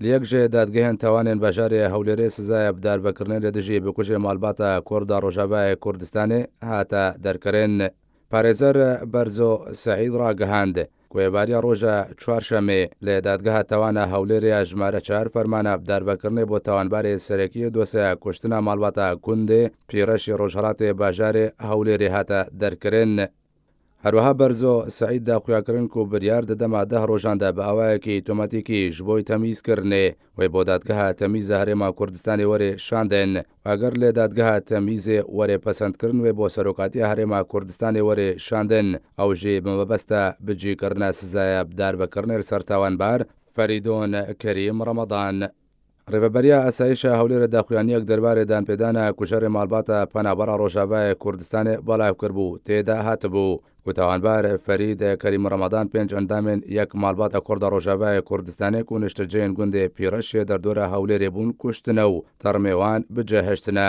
لیەکژێ دادگەهێن تاوانێن بەژارێ هەولێرێ سزایە بدارڤەکردنێ لە دژی بکوژێ ماڵباتە کۆردا ڕۆژاوای کوردستانê هاتە دەرکەرێن. پارێزەر بەرزۆ سەعید ڕاگەهاند گوێباریە ڕۆژە چوارشەمێ لە دادگەها تاوانە هەولێرە ژمارە 4 فەرمانە بدارڤەکردنێ بۆ تاوانبارێ سەرەکیە دۆسەیە کوشتنە ماڵباتە کوندێ پیرەشی ڕۆژهەڵاتێ باژارێ هەولێرێ هاتە دەرکەرێن. هەروەها بەرزۆ سەعید داخویاکردن و بریار دەدەما 10 ڕۆژاندا بە ئاوایەکی ئۆتۆماتیکیش بۆی تەمیزکردنێ وی بۆ دادگەها تەمیزە هەرێما کوردستانی وەرێ شاندن ئەگەر لێ دادگەها تەمیزێ وەرێ پەسەندکردن وێ بۆ سەرۆکاتی هەرێما کوردستانی وەرێ شاندن ئەو ژێ بمەبەستە بجیکردنە سزایە بدارڤەکردنێ سەر تاوانبار فەریدۆن کەریم ڕەمەدان. ڕێبەبەریە ئەسایشە هەولێرە داخوایانیەک دەربارێ دانپێدانە کوژەرێ ماڵباتە پەنابەرە ڕۆژاوای کوردستانê بەڵاوکرد بوو تێدا هاتبوو و تاوانبار فەرید کەریم ڕەمەدان 5 ئەندامên یەک ماڵباتە کوردە ڕۆژاوای کوردستانê و نیشتەجێیان گوندێ پیرەشێ دەردۆرە هەولێرێ بوون کوشتنە و تەڕمێوان بجەهێشتنە.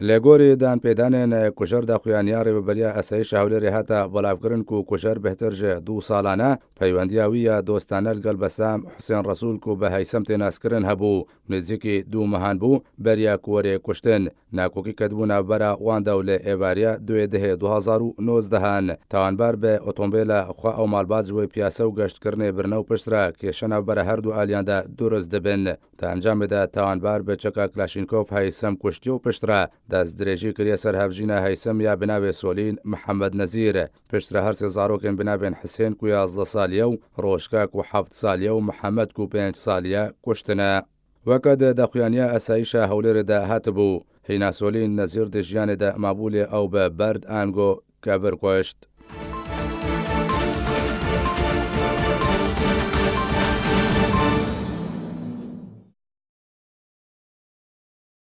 لێگۆری دانپێدانên کوژەر داخوایانیا ڕێبەبەریە ئەسایشە هەولێرێ هاتە بەڵاوکردن و کوژەر بەهتر ژێ 2 ساڵانە پەیوەندیاویە دۆستانە لەگەڵ بەسام حوسێن ڕەسوول و بە هەیسەم تێناسکردن هەبوو نزیکی 2 مەهان بوو بەریا کووەرێ کوشتن ناکۆکی کەتبوونە بەرە واندا و لە ئێواریە 2019 تاوانبار بە ئۆتۆمبیلە خوا ئەو ماڵبات جوی پیاسە و گەشتکردنێ برنە و پشترا کێشەنە بەرە هەردوو ئالیاندا دروست دەبن تا ئەنجامێدا تاوانبار بە چەکە کلاشینکۆف هەیسەم کوشتی و پشترا دەست درێژی کردە سەر هەڤژینە هەیسەم یا بناوێ سۆلین محەممەد نەزیر پشترە هەرسێ زارۆکێن بناوێن حسێن و 11 سالیە و ڕۆژکاک و 7 سالیە و محەممەد و 5 سالیە کوشتنە. وەکە داخوایانیا ئەسایشە هەولێرەدا هاتبوو هینا سۆلین نەزیر دژیانێدا مابولێ ئەو بە بەرد ئانگۆ کەڤر کوشت.